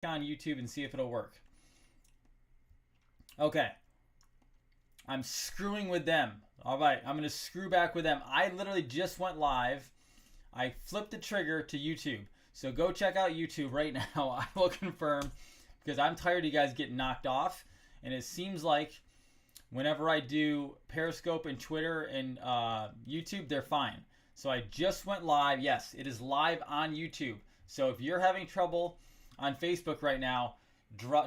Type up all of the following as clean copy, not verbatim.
on YouTube and see if it'll work. Okay. I'm screwing with them. All right, I'm going to screw back with them. I literally just went live. I flipped the trigger to YouTube. So go check out YouTube right now. I will confirm because I'm tired of you guys getting knocked off. And it seems like whenever I do Periscope and Twitter and YouTube, they're fine. So I just went live. Yes, it is live on YouTube. So if you're having trouble on Facebook right now,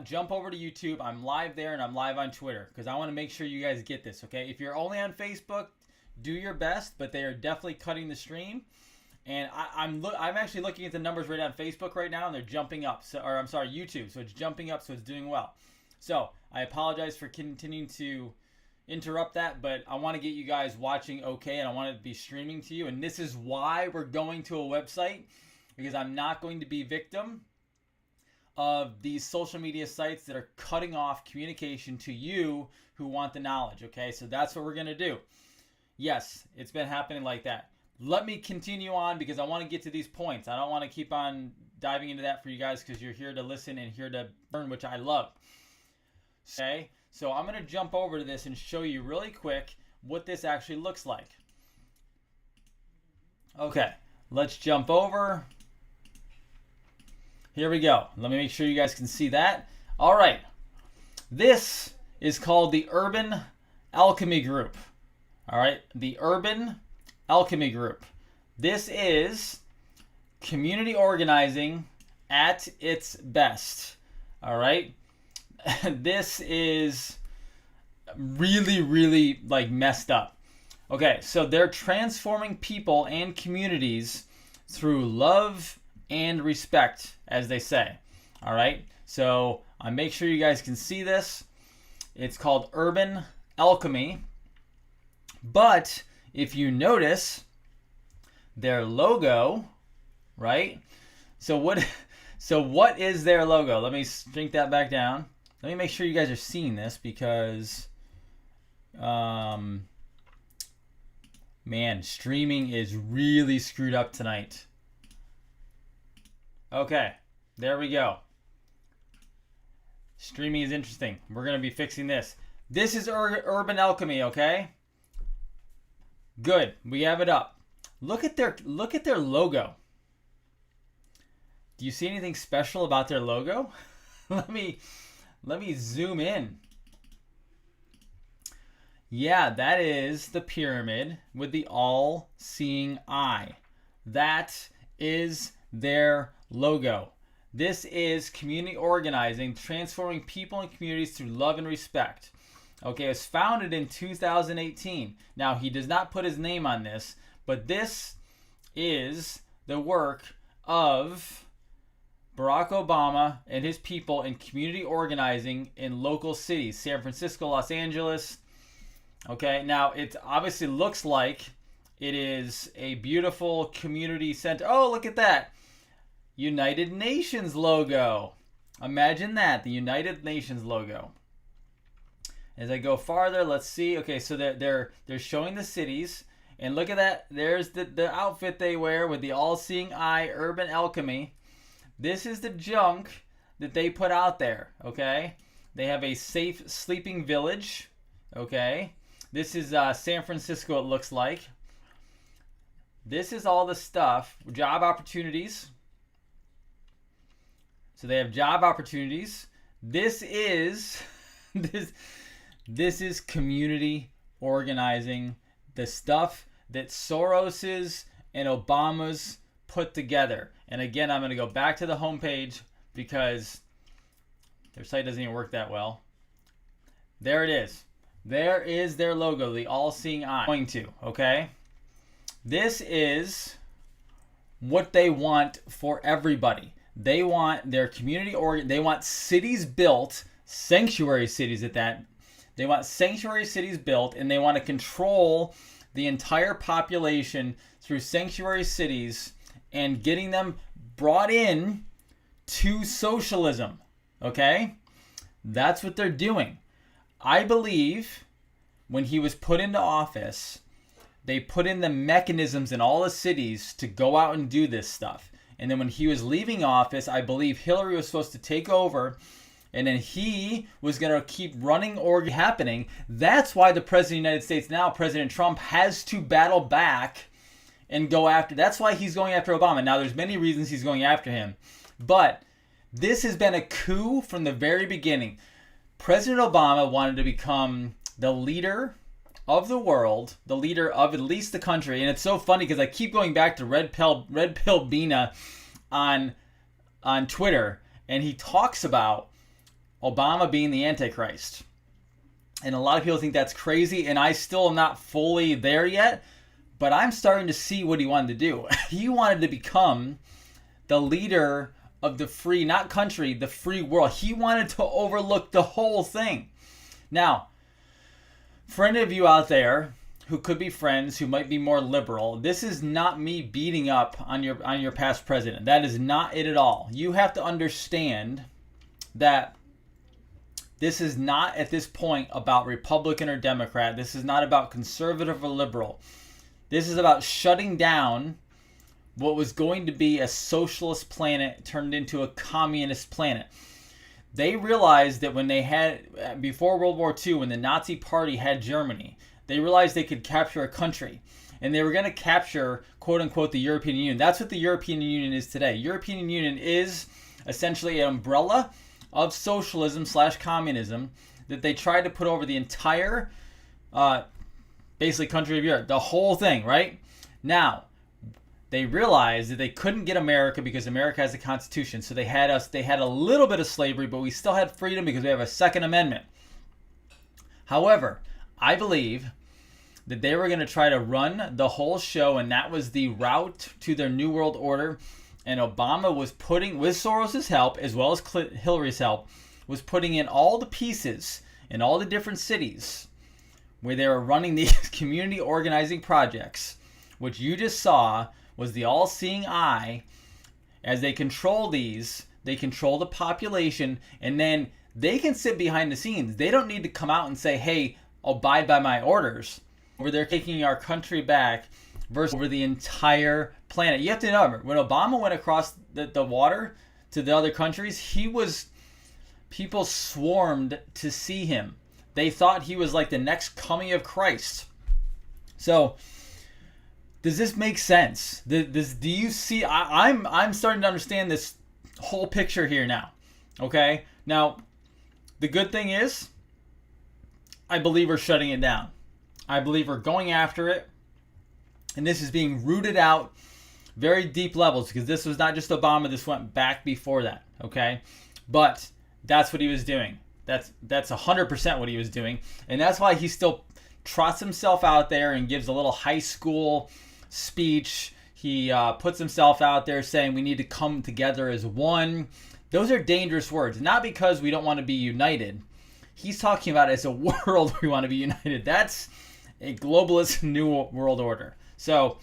jump over to YouTube. I'm live there and I'm live on Twitter because I want to make sure you guys get this, okay? If you're only on Facebook, do your best, but they are definitely cutting the stream. And I'm actually looking at the numbers right on Facebook right now, and they're jumping up. YouTube. So it's jumping up, so it's doing well. So I apologize for continuing to interrupt that, but I want to get you guys watching okay, and I want to be streaming to you. And this is why we're going to a website, because I'm not going to be victim of these social media sites that are cutting off communication to you who want the knowledge, okay? So that's what we're going to do. Yes, it's been happening like that. Let me continue on because I want to get to these points. I don't want to keep on diving into that for you guys because you're here to listen and here to learn, which I love. Okay, so I'm going to jump over to this and show you really quick what this actually looks like. Okay, let's jump over. Here we go. Let me make sure you guys can see that. All right. This is called the Urban Alchemy Group. All right. The Urban Alchemy Group. This is community organizing at its best. All right. This is really, really like messed up. Okay. So they're transforming people and communities through love and respect, as they say. All right. So I make sure you guys can see this. It's called Urban Alchemy. But if you notice their logo, right? So what is their logo? Let me shrink that back down. Let me make sure you guys are seeing this because man, streaming is really screwed up tonight. Okay, there we go. Streaming is interesting. We're going to be fixing this. This is Urban Alchemy, okay? Good. We have it up. Look at their logo. Do you see anything special about their logo? let me zoom in. Yeah, that is the pyramid with the all-seeing eye. That is their logo. This is community organizing, transforming people and communities through love and respect. Okay, it was founded in 2018. Now, he does not put his name on this, but this is the work of Barack Obama and his people in community organizing in local cities, San Francisco, Los Angeles. Okay, now it obviously looks like it is a beautiful community center. Oh, look at that. United Nations logo. Imagine that, the United Nations logo. As I go farther, let's see. Okay, so they're showing the cities, and look at that. There's the outfit they wear with the all-seeing eye, Urban Alchemy. This is the junk that they put out there. Okay, they have a safe sleeping village. Okay, this is San Francisco. It looks like. This is all the stuff. Job opportunities. So they have job opportunities. This is this is community organizing, the stuff that Soros's and Obama's put together. And again, I'm going to go back to the homepage because their site doesn't even work that well. There it is. There is their logo, the all-seeing eye. Going to, okay? This is what they want for everybody. They want their community they want cities built, sanctuary cities at that. They want sanctuary cities built, and they want to control the entire population through sanctuary cities and getting them brought in to socialism. Okay? That's what they're doing. I believe when he was put into office, they put in the mechanisms in all the cities to go out and do this stuff. And then when he was leaving office, I believe Hillary was supposed to take over, and then he was going to keep running or happening. That's why the President of the United States now, President Trump, has to battle back and go after. That's why he's going after Obama. Now, there's many reasons he's going after him, but this has been a coup from the very beginning. President Obama wanted to become the leader of the world, the leader of at least the country. And it's so funny because I keep going back to Red Pill Bina on Twitter, and he talks about Obama being the Antichrist. And a lot of people think that's crazy, and I still am not fully there yet, but I'm starting to see what he wanted to do. He wanted to become the leader of the free, not country, the free world. He wanted to overlook the whole thing. Now, for any of you out there who could be friends, who might be more liberal, this is not me beating up on your past president. That is not it at all. You have to understand that this is not at this point about Republican or Democrat. This is not about conservative or liberal. This is about shutting down what was going to be a socialist planet turned into a communist planet. They realized that when they had, before World War II, when the Nazi Party had Germany, they realized they could capture a country. And they were going to capture, quote unquote, the European Union. That's what the European Union is today. European Union is essentially an umbrella of socialism / communism that they tried to put over the entire, basically, country of Europe. The whole thing, right? Now, they realized that they couldn't get America because America has a constitution. So they had a little bit of slavery, but we still had freedom because we have a Second Amendment. However, I believe that they were going to try to run the whole show, and that was the route to their New World Order. And Obama was putting, with Soros' help, as well as Hillary's help, was putting in all the pieces in all the different cities where they were running these community organizing projects, which you just saw was the all-seeing eye. As they control these, they control the population, and then they can sit behind the scenes. They don't need to come out and say, hey, abide by my orders. Where they're taking our country back versus over the entire planet. You have to remember, when Obama went across the water to the other countries, people swarmed to see him. They thought he was like the next coming of Christ. So, does this make sense? Do you see? I'm starting to understand this whole picture here now. Okay? Now, the good thing is, I believe we're shutting it down. I believe we're going after it. And this is being rooted out very deep levels, because this was not just Obama. This went back before that. Okay? But that's what he was doing. That's 100% what he was doing. And that's why he still trots himself out there and gives a little high school speech. He puts himself out there saying we need to come together as one. Those are dangerous words. Not because we don't want to be united. He's talking about as a world we want to be united. That's a globalist new world order. So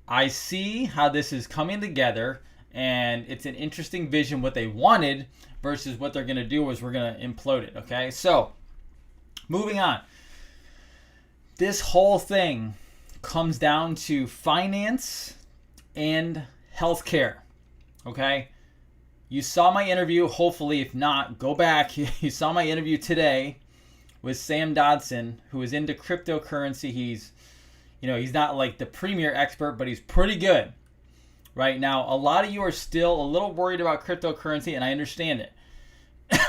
I see how this is coming together, and it's an interesting vision what they wanted versus what they're going to do is we're going to implode it. Okay, so moving on. This whole thing comes down to finance and healthcare. Okay, you saw my interview. Hopefully, if not, go back. You saw my interview today with Sam Dodson, who is into cryptocurrency. He's not like the premier expert, but he's pretty good. Right now, a lot of you are still a little worried about cryptocurrency, and I understand it.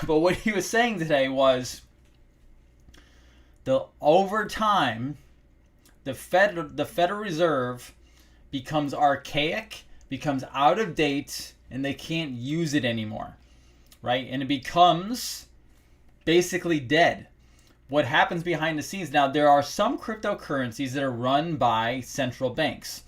But what he was saying today was over time, the Federal Reserve becomes archaic, becomes out of date, and they can't use it anymore, right? And it becomes basically dead. What happens behind the scenes now, there are some cryptocurrencies that are run by central banks.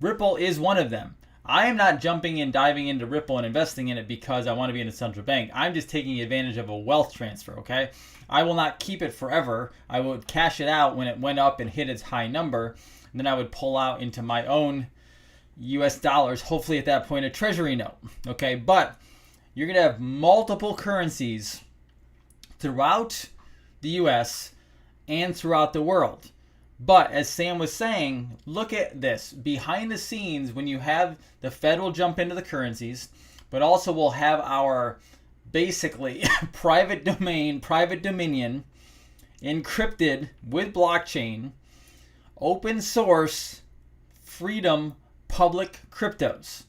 Ripple is one of them. I am not jumping and diving into Ripple and investing in it because I want to be in a central bank. I'm just taking advantage of a wealth transfer, okay? I will not keep it forever. I would cash it out when it went up and hit its high number. And then I would pull out into my own US dollars, hopefully at that point a treasury note, okay? But you're going to have multiple currencies throughout the US and throughout the world. But as Sam was saying, look at this. Behind the scenes, when you have the federal jump into the currencies, but also we'll have our basically private domain, private dominion, encrypted with blockchain, open source, freedom, public cryptos.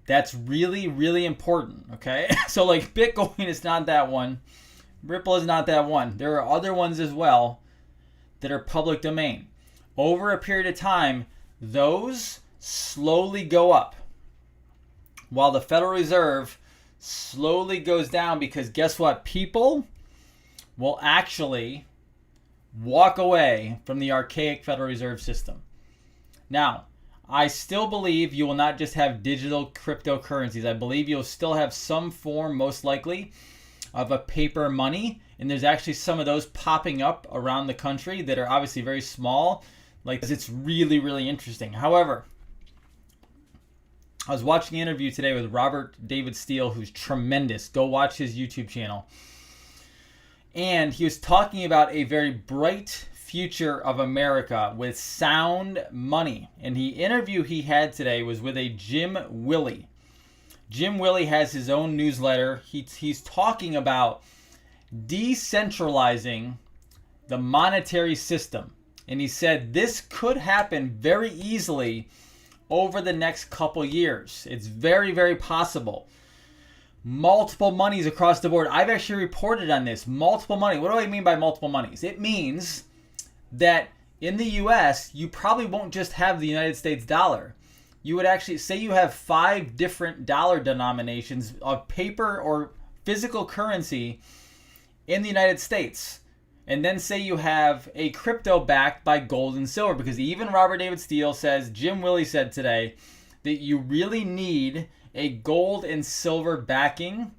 That's really, really important, okay? So like Bitcoin is not that one. Ripple is not that one. There are other ones as well that are public domain. Over a period of time, those slowly go up while the Federal Reserve slowly goes down, because guess what? People will actually walk away from the archaic Federal Reserve system. Now, I still believe you will not just have digital cryptocurrencies. I believe you'll still have some form, most likely, of a paper money. And there's actually some of those popping up around the country that are obviously very small. Like, it's really, really interesting. However, I was watching an interview today with Robert David Steele, who's tremendous. Go watch his YouTube channel. And he was talking about a very bright future of America with sound money. And the interview he had today was with a Jim Willie. Jim Willie has his own newsletter. He's talking about decentralizing the monetary system. And he said this could happen very easily over the next couple years. It's very, very possible. Multiple monies across the board. I've actually reported on this. Multiple money. What do I mean by multiple monies? It means that in the US, you probably won't just have the United States dollar. You would actually say you have 5 different dollar denominations of paper or physical currency in the United States. And then say you have a crypto backed by gold and silver, because even Robert David Steele says, Jim Willie said today, that you really need a gold and silver backing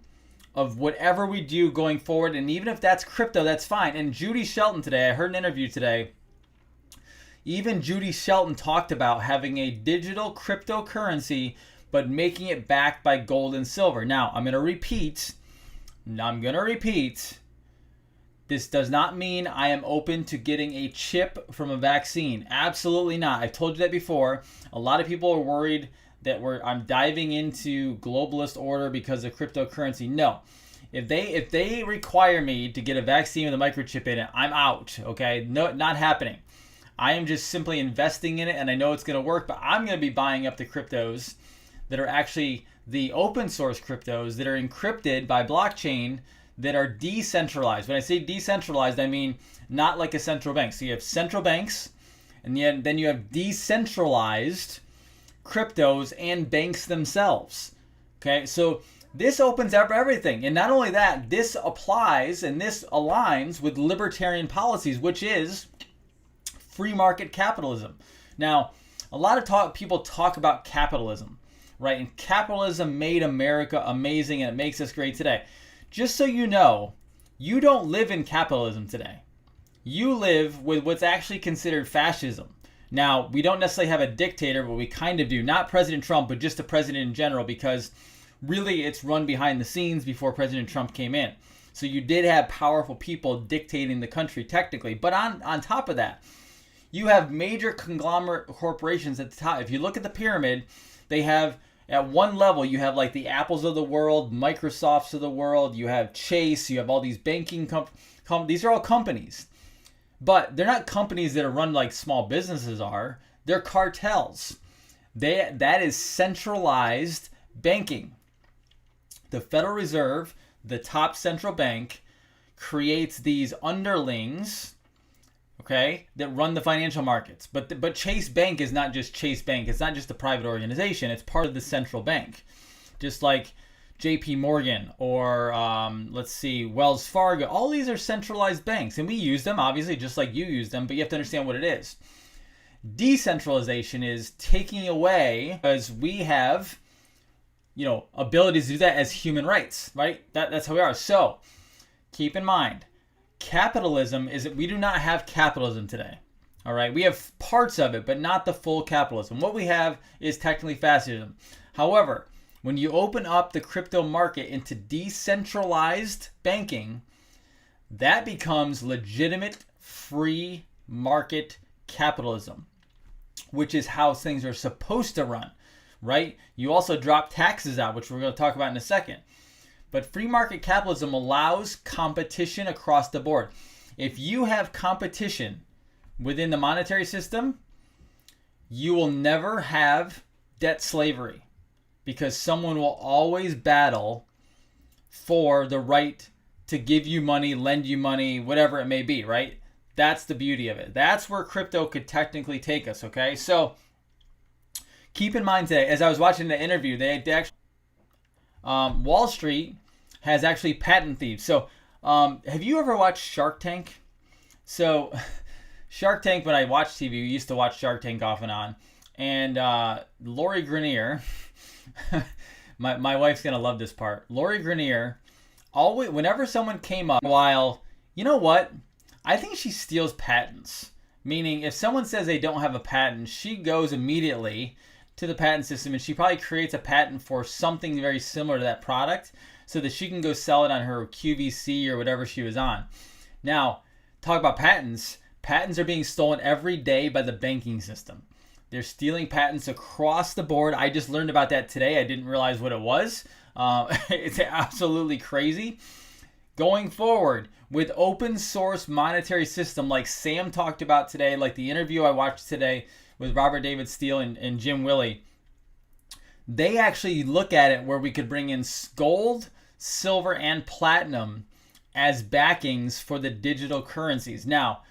of whatever we do going forward. And even if that's crypto, that's fine. And Judy Shelton today, I heard an interview today, even Judy Shelton talked about having a digital cryptocurrency, but making it backed by gold and silver. Now, I'm going to repeat, this does not mean I am open to getting a chip from a vaccine. Absolutely not. I've told you that before. A lot of people are worried that I'm diving into globalist order because of cryptocurrency. No. If they require me to get a vaccine with a microchip in it, I'm out. Okay? No, not happening. I am just simply investing in it, and I know it's going to work, but I'm going to be buying up the cryptos that are actually the open source cryptos that are encrypted by blockchain, that are decentralized. When I say decentralized, I mean not like a central bank. So you have central banks, and then you have decentralized cryptos and banks themselves. Okay, so this opens up everything. And not only that, this applies and this aligns with libertarian policies, which is free market capitalism. Now, a lot of people talk about capitalism, right? And capitalism made America amazing, and it makes us great today. Just so you know, you don't live in capitalism today. You live with what's actually considered fascism. Now, we don't necessarily have a dictator, but we kind of do. Not President Trump, but just a president in general, because really it's run behind the scenes before President Trump came in. So you did have powerful people dictating the country technically. But on top of that, you have major conglomerate corporations at the top. If you look at the pyramid, they have, at one level, you have like the Apples of the world, Microsofts of the world, you have Chase, you have all these banking companies. These are all companies. But they're not companies that are run like small businesses are. They're cartels. That is centralized banking. The Federal Reserve, the top central bank, creates these underlings, okay, that run the financial markets. But Chase Bank is not just Chase Bank. It's not just a private organization. It's part of the central bank. Just like JP Morgan or Wells Fargo. All these are centralized banks, and we use them, obviously, just like you use them, but you have to understand what it is. Decentralization is taking away, because we have, abilities to do that as human rights, right? That's how we are. So keep in mind, capitalism is that we do not have capitalism today. All right, we have parts of it, but not the full capitalism. What we have is technically fascism. However, when you open up the crypto market into decentralized banking, that becomes legitimate free market capitalism, which is how things are supposed to run, right? You also drop taxes out, which we're going to talk about in a second. But free market capitalism allows competition across the board. If you have competition within the monetary system, you will never have debt slavery, because someone will always battle for the right to give you money, lend you money, whatever it may be, right? That's the beauty of it. That's where crypto could technically take us, okay? So keep in mind today, as I was watching the interview, they actually, Wall Street has actually patent thieves. So have you ever watched Shark Tank? So Shark Tank, when I watched TV, we used to watch Shark Tank off and on. And Lori Greiner, my wife's going to love this part. Lori Greiner, always, whenever someone came up, while, you know what? I think she steals patents. Meaning, if someone says they don't have a patent, she goes immediately to the patent system and she probably creates a patent for something very similar to that product so that she can go sell it on her QVC or whatever she was on. Now, talk about patents. Patents are being stolen every day by the banking system. They're stealing patents across the board. I just learned about that today. I didn't realize what it was. It's absolutely crazy. Going forward with open source monetary system like Sam talked about today, like the interview I watched today with Robert David Steele and Jim Willey, they actually look at it where we could bring in gold, silver, and platinum as backings for the digital currencies. Now,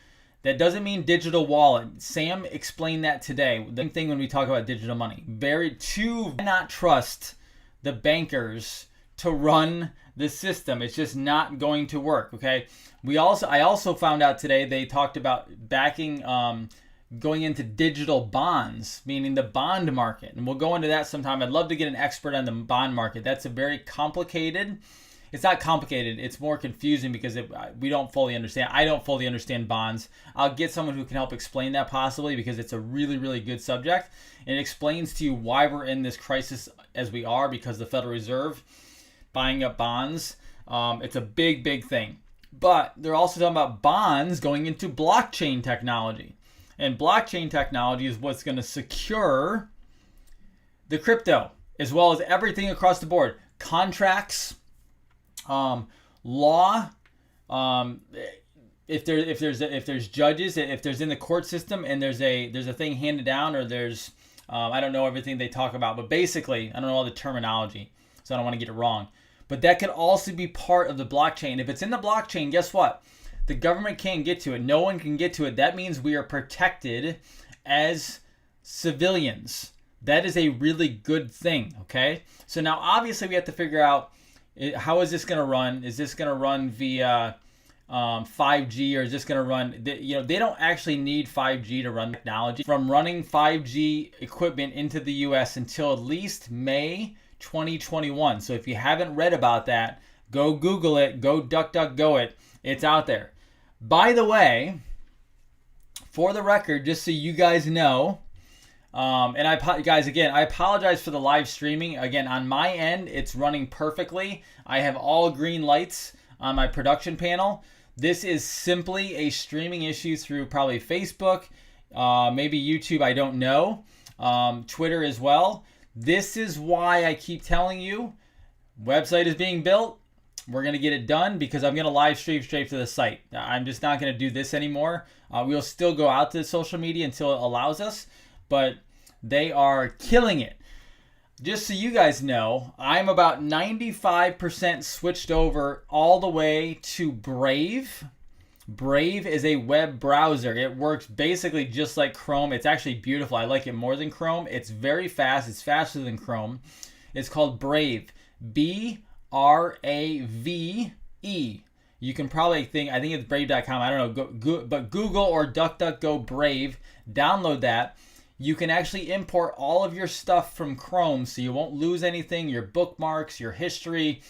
that doesn't mean digital wallet. Sam explained that today. The same thing when we talk about digital money. Cannot trust the bankers to run the system. It's just not going to work, okay? I also found out today they talked about backing, going into digital bonds, meaning the bond market. And we'll go into that sometime. I'd love to get an expert on the bond market. That's a very complicated. It's not complicated. It's more confusing because we don't fully understand. I don't fully understand bonds. I'll get someone who can help explain that possibly because it's a really, really good subject. And it explains to you why we're in this crisis as we are because the Federal Reserve buying up bonds. It's a big, big thing. But they're also talking about bonds going into blockchain technology. And blockchain technology is what's going to secure the crypto as well as everything across the board. Contracts, law, if there's judges, if there's in the court system and there's a thing handed down or there's I don't know everything they talk about, but basically I don't know all the terminology, so I don't want to get it wrong. But that could also be part of the blockchain. If it's in the blockchain, guess what? The government can't get to it. No one can get to it. That means we are protected as civilians. That is a really good thing, okay? So now obviously we have to figure out how is this going to run? Is this going to run via 5G or is this going to run, they don't actually need 5G to run technology. From running 5G equipment into the US until at least May 2021. So if you haven't read about that, go Google it, go DuckDuckGo it. It's out there. By the way, for the record, just so you guys know, and I apologize for the live streaming. Again, on my end, it's running perfectly. I have all green lights on my production panel. This is simply a streaming issue through probably Facebook, maybe YouTube, I don't know, Twitter as well. This is why I keep telling you, website is being built. We're going to get it done because I'm going to live stream straight to the site. I'm just not going to do this anymore. We'll still go out to social media until it allows us, but they are killing it. Just so you guys know, I'm about 95% switched over all the way to Brave. Brave is a web browser. It works basically just like Chrome. It's actually beautiful. I like it more than Chrome. It's very fast. It's faster than Chrome. It's called Brave. B-R-A-V-E. You can probably think, I think it's brave.com. I don't know, but Google or DuckDuckGo Brave. Download that. You can actually import all of your stuff from Chrome so you won't lose anything, your bookmarks, your history,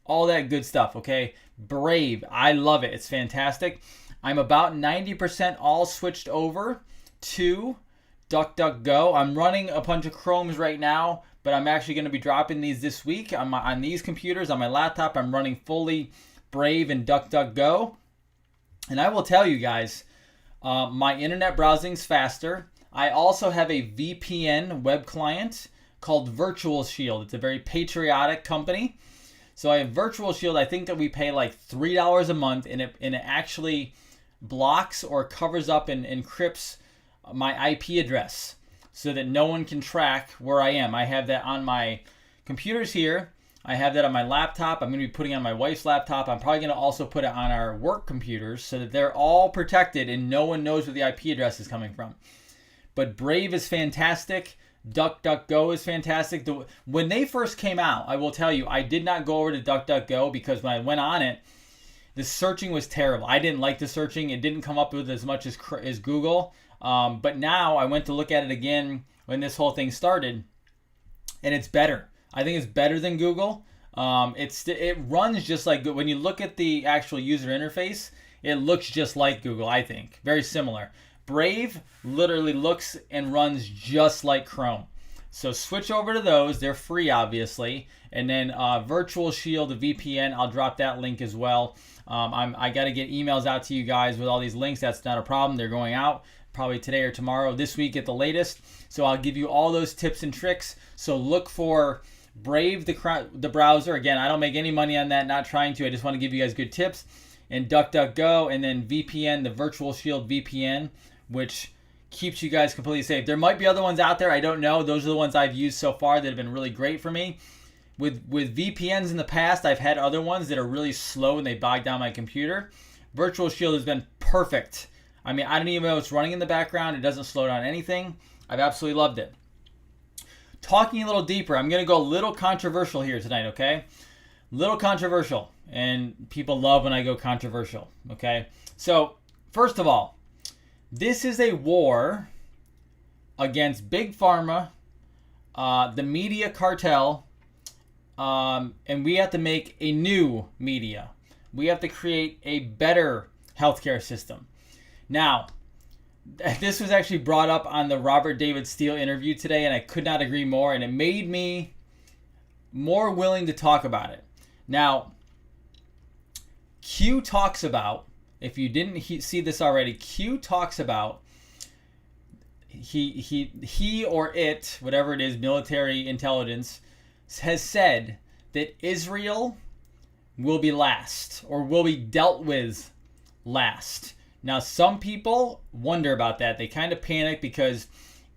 all that good stuff, okay? Brave. I love it. It's fantastic. I'm about 90% all switched over to DuckDuckGo. I'm running a bunch of Chromes right now, but I'm actually going to be dropping these this week on these computers. On my laptop, I'm running fully Brave and DuckDuckGo. And I will tell you guys, My internet browsing's faster. I also have a VPN web client called Virtual Shield. It's a very patriotic company. So I have Virtual Shield. I think that we pay like $3 a month, and it actually blocks or covers up and encrypts my IP address so that no one can track where I am. I have that on my computers here. I have that on my laptop. I'm going to be putting it on my wife's laptop. I'm probably going to also put it on our work computers so that they're all protected and no one knows where the IP address is coming from. But Brave is fantastic. DuckDuckGo is fantastic. When they first came out, I will tell you, I did not go over to DuckDuckGo because when I went on it, the searching was terrible. I didn't like the searching. It didn't come up with as much as Google. But now I went to look at it again when this whole thing started, and it's better. I think it's better than Google. It runs just like when you look at the actual user interface, it looks just like Google. I think very similar. Brave literally looks and runs just like Chrome. So switch over to those. They're free, obviously. And then Virtual Shield, the VPN, I'll drop that link as well. I got to get emails out to you guys with all these links. That's not a problem. They're going out probably today or tomorrow, this week at the latest. So I'll give you all those tips and tricks. So look for Brave, the browser. Again, I don't make any money on that. Not trying to. I just want to give you guys good tips. And DuckDuckGo, and then VPN, the Virtual Shield VPN, which keeps you guys completely safe. There might be other ones out there. I don't know. Those are the ones I've used so far that have been really great for me. With VPNs in the past, I've had other ones that are really slow and they bog down my computer. Virtual Shield has been perfect. I mean, I don't even know it's running in the background. It doesn't slow down anything. I've absolutely loved it. Talking a little deeper, I'm going to go a little controversial here tonight, okay? Little controversial. And people love when I go controversial, okay? So, first of all, this is a war against Big Pharma, the media cartel, and we have to make a new media. We have to create a better healthcare system. Now, this was actually brought up on the Robert David Steele interview today, and I could not agree more, and it made me more willing to talk about it. Now, Q talks about, if you didn't see this already, Q talks about he or it, whatever it is, military intelligence, has said that Israel will be last or will be dealt with last. Now, some people wonder about that. They kind of panic because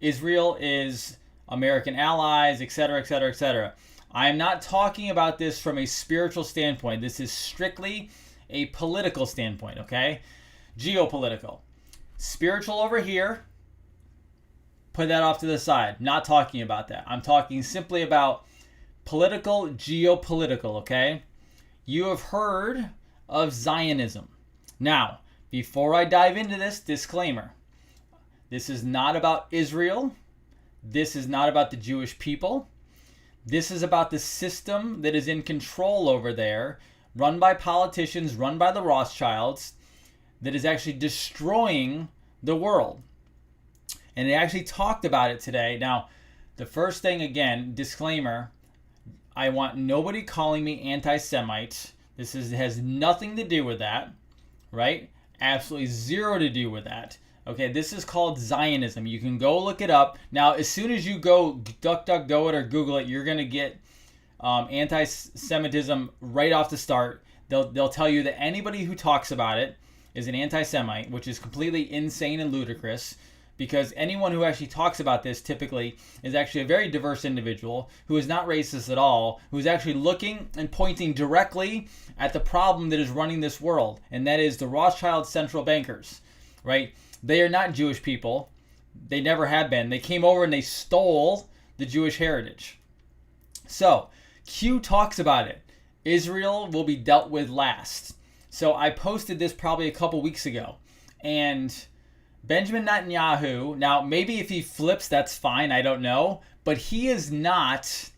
Israel is American allies, etc., etc., etc. I am not talking about this from a spiritual standpoint. This is strictly a political standpoint, okay? Geopolitical. Spiritual over here, put that off to the side. Not talking about that. I'm talking simply about political, geopolitical, okay? You have heard of Zionism. Now, before I dive into this, disclaimer. This is not about Israel. This is not about the Jewish people. This is about the system that is in control over there, run by politicians, run by the Rothschilds, that is actually destroying the world. And they actually talked about it today. Now, the first thing, again, disclaimer, I want nobody calling me anti-Semite. This has nothing to do with that, right? Absolutely zero to do with that. Okay, this is called Zionism. You can go look it up. Now, as soon as you go DuckDuckGo it or Google it, you're going to get anti-Semitism right off the start. They'll tell you that anybody who talks about it is an anti-Semite, which is completely insane and ludicrous, because anyone who actually talks about this typically is actually a very diverse individual who is not racist at all, who is actually looking and pointing directly at the problem that is running this world, and that is the Rothschild central bankers, right? They are not Jewish people. They never have been. They came over and they stole the Jewish heritage. So, Q talks about it. Israel will be dealt with last. So I posted this probably a couple weeks ago. And Benjamin Netanyahu, now maybe if he flips, that's fine. I don't know. But he is not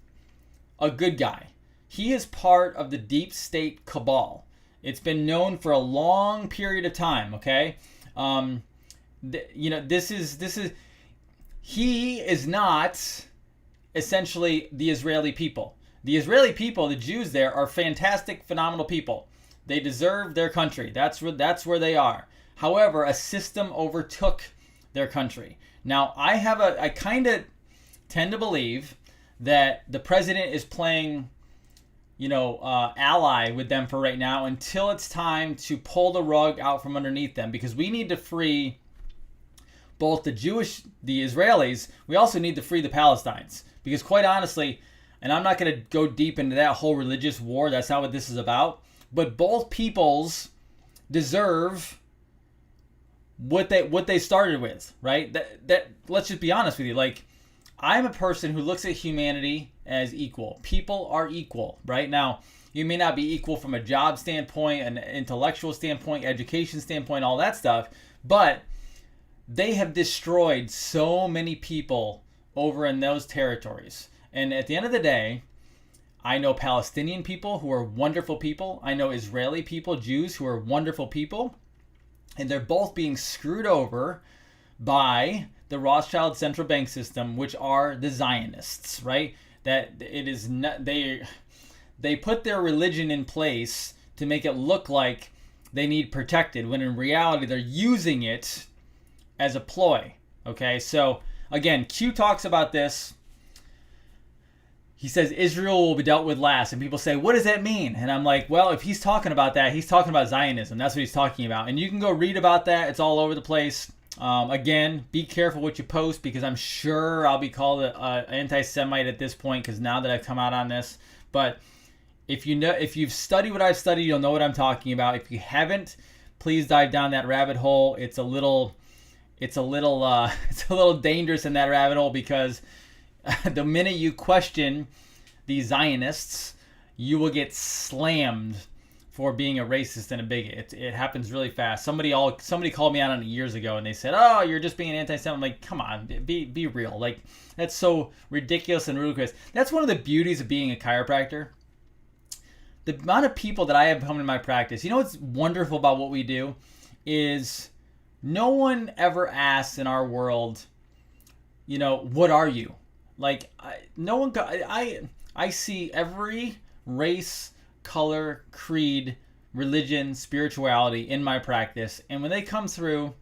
a good guy. He is part of the deep state cabal. It's been known for a long period of time, okay? He is not essentially the Israeli people. The Israeli people, the Jews there, are fantastic, phenomenal people. They deserve their country. That's where they are. However, a system overtook their country. Now, I kind of tend to believe that the president is playing, ally with them for right now until it's time to pull the rug out from underneath them, because we need to free both the Israelis. We also need to free the Palestinians, because quite honestly, and I'm not going to go deep into that whole religious war, that's not what this is about, but both peoples deserve what they started with, right? That let's just be honest with you. Like, I'm a person who looks at humanity as equal. People are equal, right? Now, you may not be equal from a job standpoint, an intellectual standpoint, education standpoint, all that stuff, but they have destroyed so many people over in those territories. And at the end of the day, I know Palestinian people who are wonderful people. I know Israeli people, Jews, who are wonderful people. And they're both being screwed over by the Rothschild central bank system, which are the Zionists, right? That it is not, they put their religion in place to make it look like they need protected, when in reality they're using it as a ploy. Okay, so again, Q talks about this. He says Israel will be dealt with last, and people say, what does that mean? And I'm like, well, if he's talking about that, he's talking about Zionism. That's what he's talking about, and you can go read about that. It's all over the place. Again, be careful what you post, because I'm sure I'll be called an anti-Semite at this point, because now that I've come out on this. But if you've studied what I've studied, you'll know what I'm talking about. If you haven't, please dive down that rabbit hole. It's a little dangerous in that rabbit hole, because the minute you question the Zionists, you will get slammed for being a racist and a bigot. It happens really fast. Somebody called me out on it years ago, and they said, "Oh, you're just being an anti-Semite." I'm like, come on, be real. Like, that's so ridiculous and ludicrous. That's one of the beauties of being a chiropractor. The amount of people that I have come in my practice, what's wonderful about what we do is no one ever asks in our world, what are you? Like, I see every race, color, creed, religion, spirituality in my practice. And when they come through,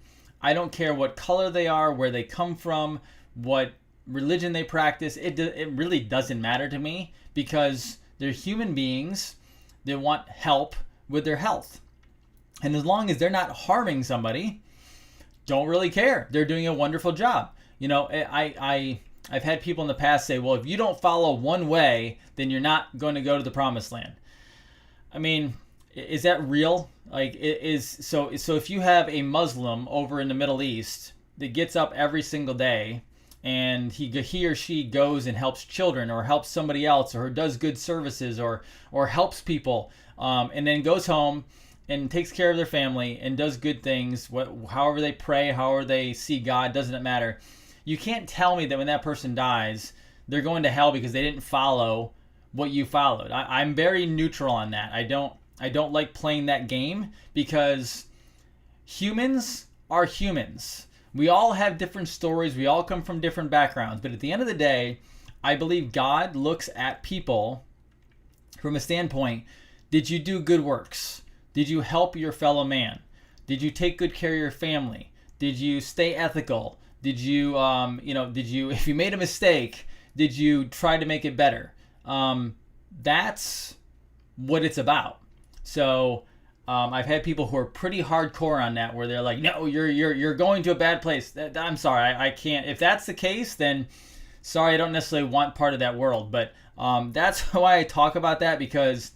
I don't care what color they are, where they come from, what religion they practice. It really doesn't matter to me, because they're human beings that want help with their health. And as long as they're not harming somebody, don't really care. They're doing a wonderful job. I've had people in the past say, well, if you don't follow one way, then you're not going to go to the promised land. I mean, is that real? Like, so if you have a Muslim over in the Middle East that gets up every single day, and he or she goes and helps children, or helps somebody else, or does good services, or helps people, and then goes home and takes care of their family and does good things, however they pray, however they see God, doesn't matter. You can't tell me that when that person dies, they're going to hell because they didn't follow what you followed. I'm very neutral on that. I don't like playing that game, because humans are humans. We all have different stories. We all come from different backgrounds. But at the end of the day, I believe God looks at people from a standpoint, did you do good works? Did you help your fellow man? Did you take good care of your family? Did you stay ethical? Did you, if you made a mistake, did you try to make it better? That's what it's about. So I've had people who are pretty hardcore on that, where they're like, no, you're going to a bad place. I'm sorry, I can't. If that's the case, then sorry, I don't necessarily want part of that world. But that's why I talk about that, because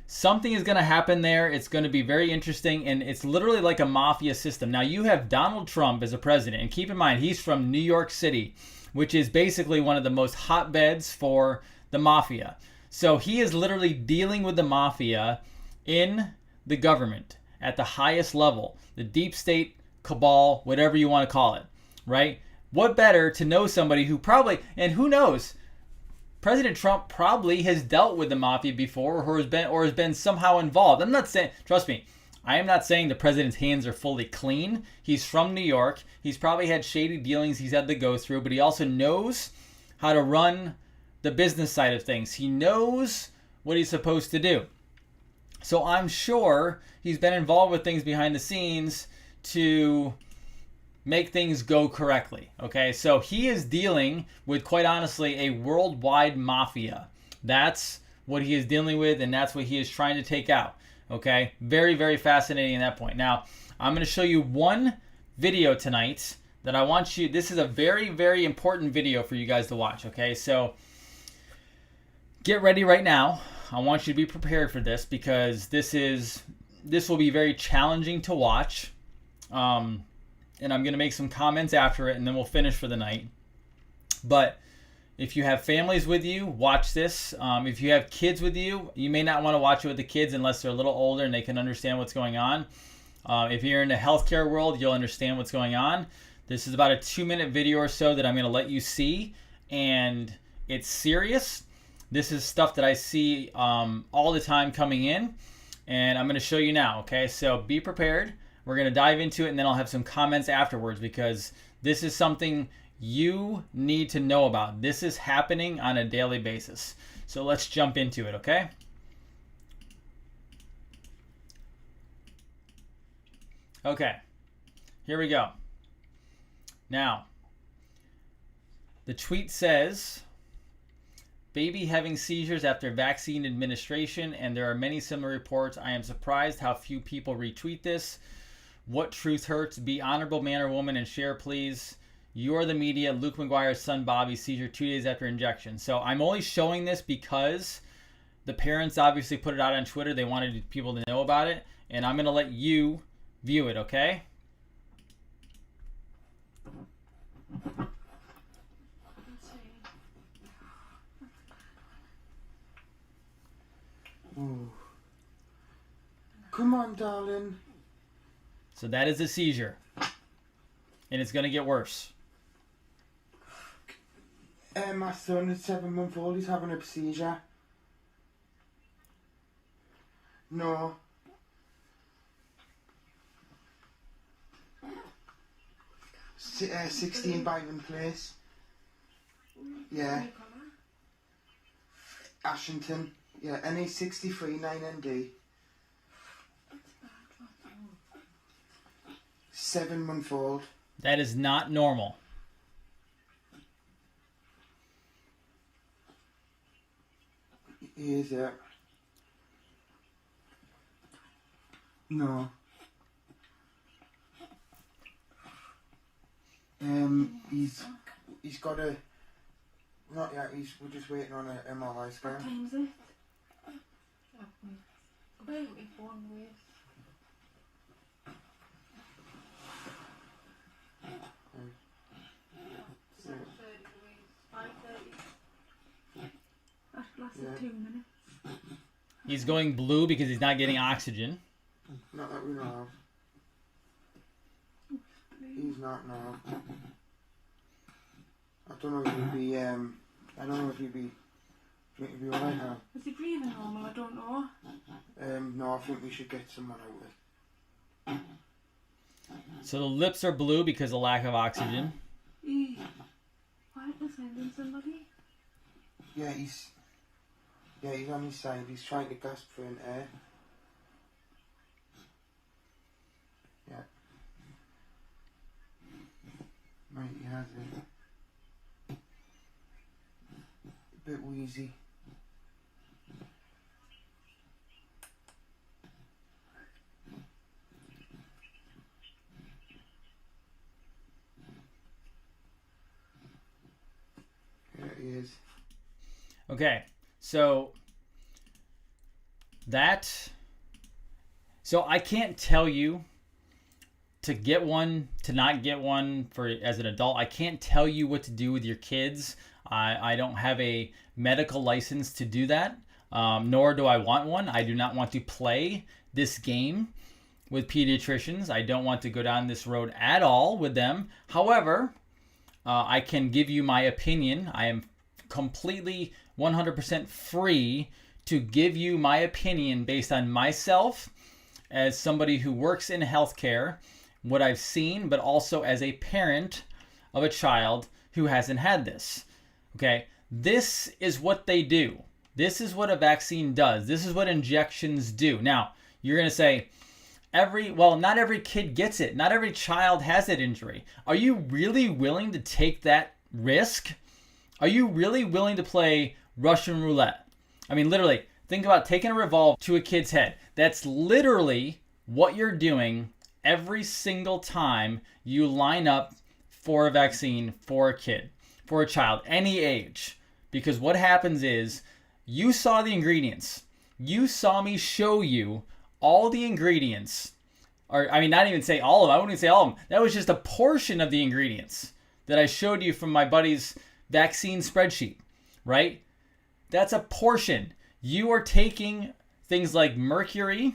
something is going to happen there. It's going to be very interesting, and it's literally like a mafia system. Now, you have Donald Trump as a president, and keep in mind, he's from New York City, which is basically one of the most hotbeds for the mafia. So he is literally dealing with the mafia in the government at the highest level, the deep state cabal, whatever you want to call it, right? What better to know somebody who probably, and who knows, President Trump probably has dealt with the mafia before, or has been somehow involved. I'm not saying, trust me, I am not saying the president's hands are fully clean. He's from New York. He's probably had shady dealings he's had to go through, but he also knows how to run the business side of things. He knows what he's supposed to do. So I'm sure he's been involved with things behind the scenes to make things go correctly. Okay, so he is dealing with, quite honestly, a worldwide mafia. That's what he is dealing with, and that's what he is trying to take out. Okay, very, very fascinating at that point. Now, I'm going to show you one video tonight that I want you, this is a very, very important video for you guys to watch. Okay, so get ready right now. I want you to be prepared for this, because this will be very challenging to watch. And I'm going to make some comments after it, and then we'll finish for the night. But if you have families with you, watch this. If you have kids with you, you may not want to watch it with the kids unless they're a little older and they can understand what's going on. If you're in the healthcare world, you'll understand what's going on. This is about a 2-minute video or so that I'm going to let you see, and it's serious. This is stuff that I see all the time coming in, and I'm going to show you now, okay? So be prepared. We're going to dive into it, and then I'll have some comments afterwards, because this is something you need to know about. This is happening on a daily basis. So let's jump into it, okay? Okay, here we go. Now, the tweet says, baby having seizures after vaccine administration, and there are many similar reports. I am surprised how few people retweet this. What truth hurts? Be honorable man or woman and share, please. You're the media. Luke McGuire's son Bobby seizure 2 days after injection. So I'm only showing this because the parents obviously put it out on Twitter. They wanted people to know about it, and I'm going to let you view it, okay? Ooh. Come on, darling. So that is a seizure, and it's going to get worse. My son is 7 months old. He's having a seizure. No. Si 16 Byron Place. Yeah. Ashington. Yeah, NA 63 9ND. 7 month old. That is not normal. Is it? No. He's got a. Not yet. We're just waiting on a MRI scan. What time is it? About 1 week. That lasted 2 minutes. He's going blue because he's not getting oxygen. Not that we know of. He's not now. I don't know if he'll be. I don't know if he'll be. Do you think he'll be alright now? Is he breathing normal? I don't know. No, I think we should get someone out with. So the lips are blue because of lack of oxygen. Why aren't they sending somebody? Yeah, he's on his side. He's trying to gasp for an air. Yeah. Right, he has it. A bit wheezy. There he is. Okay, so I can't tell you to get one, to not get one for as an adult. I can't tell you what to do with your kids. I don't have a medical license to do that, nor do I want one. I do not want to play this game with pediatricians. I don't want to go down this road at all with them. However, I can give you my opinion. I am completely 100% free to give you my opinion based on myself as somebody who works in healthcare, what I've seen, but also as a parent of a child who hasn't had this. Okay, this is what they do. This is what a vaccine does. This is what injections do. Now, you're going to say, not every kid gets it. Not every child has that injury. Are you really willing to take that risk? Are you really willing to play Russian roulette? I mean, literally, think about taking a revolver to a kid's head. That's literally what you're doing every single time you line up for a vaccine for a kid, for a child, any age. Because what happens is you saw the ingredients. You saw me show you all the ingredients. Or, I mean, not even say all of them. I wouldn't even say all of them. That was just a portion of the ingredients that I showed you from my buddy's vaccine spreadsheet, right? That's a portion. You are taking things like mercury.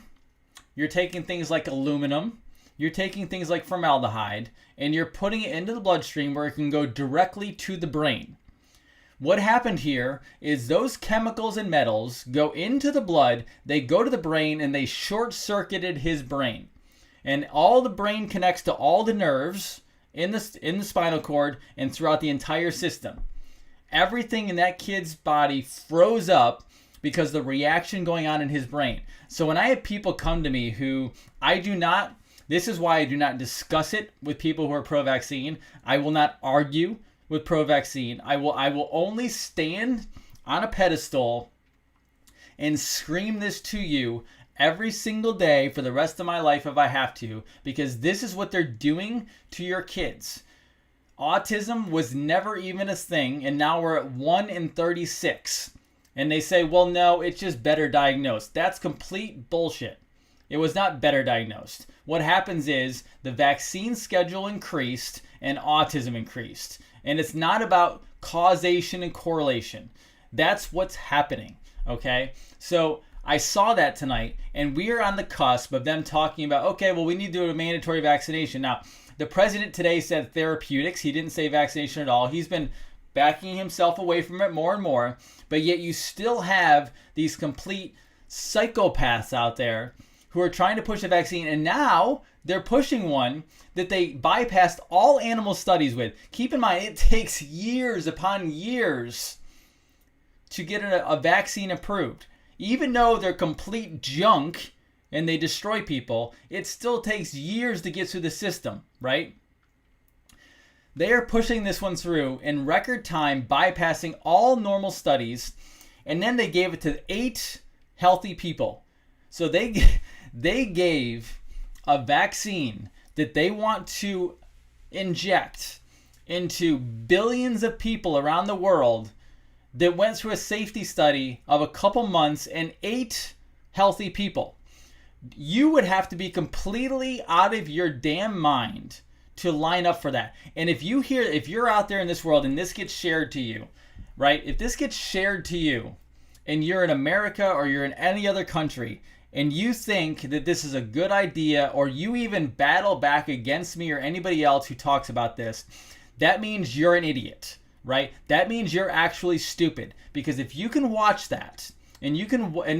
You're taking things like aluminum. You're taking things like formaldehyde, and you're putting it into the bloodstream where it can go directly to the brain. What happened here is those chemicals and metals go into the blood, they go to the brain, and they short-circuited his brain. And all the brain connects to all the nerves in the spinal cord and throughout the entire system. Everything in that kid's body froze up because the reaction going on in his brain. So when I have people come to me who this is why I do not discuss it with people who are pro-vaccine. I will not argue with pro-vaccine. I will only stand on a pedestal and scream this to you every single day for the rest of my life if I have to, because this is what they're doing to your kids. Autism was never even a thing, and now we're at 1 in 36. And they say, well, no, it's just better diagnosed. That's complete bullshit. It was not better diagnosed. What happens is the vaccine schedule increased and autism increased. And it's not about causation and correlation. That's what's happening, okay? So I saw that tonight, and we are on the cusp of them talking about, okay, well, we need to do a mandatory vaccination. Now, the president today said therapeutics. He didn't say vaccination at all. He's been backing himself away from it more and more. But yet you still have these complete psychopaths out there who are trying to push a vaccine, and now they're pushing one that they bypassed all animal studies with. Keep in mind, it takes years upon years to get a vaccine approved. Even though they're complete junk and they destroy people, it still takes years to get through the system, right? They are pushing this one through in record time, bypassing all normal studies, and then they gave it to 8 healthy people. So they gave a vaccine that they want to inject into billions of people around the world that went through a safety study of a couple months and 8 healthy people. You would have to be completely out of your damn mind to line up for that. And if you're out there in this world and this gets shared to you, right? If this gets shared to you and you're in America or you're in any other country and you think that this is a good idea, or you even battle back against me or anybody else who talks about this, that means you're an idiot, right? That means you're actually stupid. Because if you can watch that, and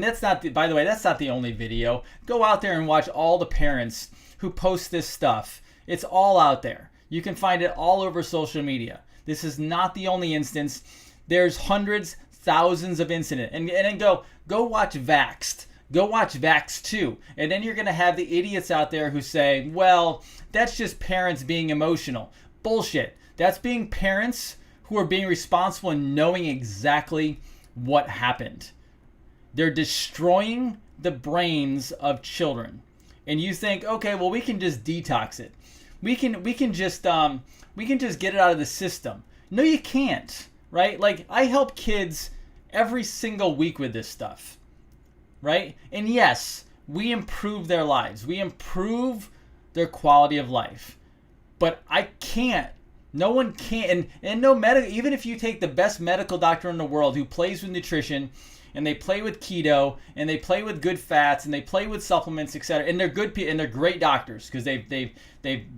that's not, by the way, that's not the only video. Go out there and watch all the parents who post this stuff. It's all out there. You can find it all over social media. This is not the only instance. There's hundreds, thousands of incidents. And then go watch Vaxxed. Go watch Vax 2. And then you're going to have the idiots out there who say, well, that's just parents being emotional. Bullshit. That's being parents who are being responsible and knowing exactly what happened. They're destroying the brains of children. And you think, okay, well, we can just detox it. We can just get it out of the system. No, you can't, right? Like, I help kids every single week with this stuff. Right? And yes, we improve their lives. We improve their quality of life. But I can't. No one can. And no medical, even if you take the best medical doctor in the world who plays with nutrition, and they play with keto, and they play with good fats, and they play with supplements, etc. And they're good people, and they're great doctors because they've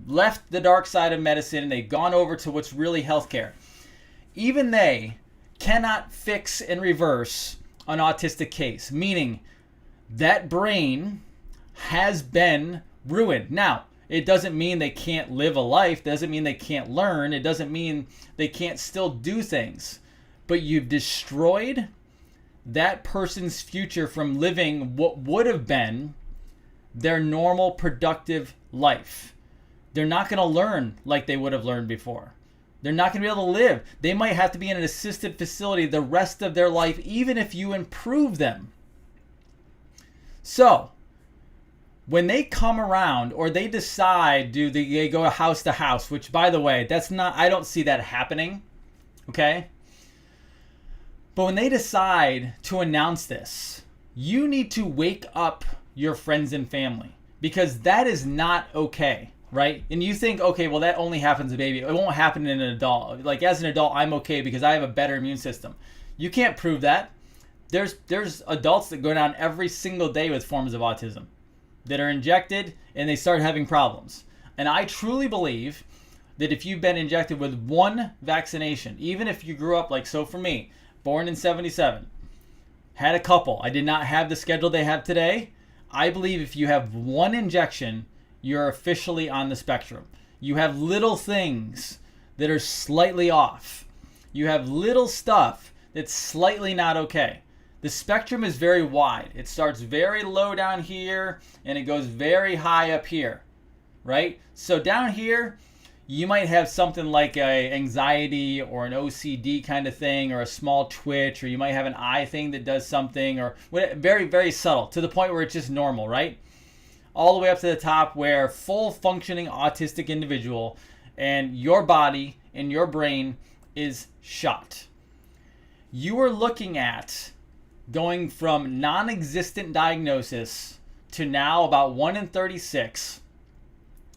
left the dark side of medicine and they've gone over to what's really healthcare. Even they cannot fix and reverse an autistic case, meaning that brain has been ruined. Now, it doesn't mean they can't live a life. Doesn't mean they can't learn. It doesn't mean they can't still do things. But you've destroyed that person's future from living what would have been their normal productive life. They're not going to learn like they would have learned before. They're not going to be able to live. They might have to be in an assisted facility the rest of their life, even if you improve them. So, when they come around or they decide, they go house to house, which, by the way, I don't see that happening, okay? But when they decide to announce this, you need to wake up your friends and family, because that is not okay, right? And you think, okay, well, that only happens to a baby. It won't happen in an adult. Like, as an adult, I'm okay because I have a better immune system. You can't prove that. There's adults that go down every single day with forms of autism that are injected and they start having problems. And I truly believe that if you've been injected with one vaccination, even if you grew up like, so for me, born in 77, had a couple. I did not have the schedule they have today. I believe if you have one injection, you're officially on the spectrum. You have little things that are slightly off. You have little stuff that's slightly not okay. The spectrum is very wide. It starts very low down here and it goes very high up here, right? So down here, you might have something like a anxiety or an OCD kind of thing, or a small twitch, or you might have an eye thing that does something, or very, very subtle, to the point where it's just normal, right? All the way up to the top where full functioning autistic individual and your body and your brain is shot. You are looking at going from non-existent diagnosis to now about 1 in 36.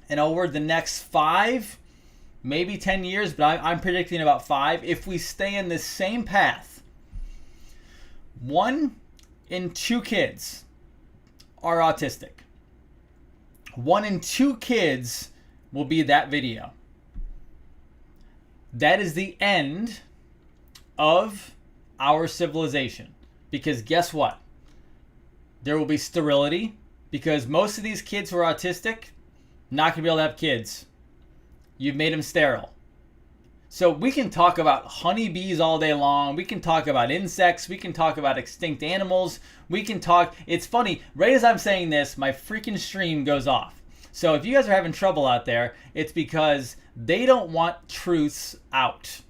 And over the next 5, maybe 10 years, but I'm predicting about 5, if we stay in this same path, 1 in 2 kids are autistic. 1 in 2 kids will be that video. That is the end of our civilization. Because guess what? There will be sterility, because most of these kids who are autistic, not going to be able to have kids. You've made them sterile. So we can talk about honeybees all day long. We can talk about insects. We can talk about extinct animals. We can talk. It's funny. Right as I'm saying this, my freaking stream goes off. So if you guys are having trouble out there, it's because they don't want truths out.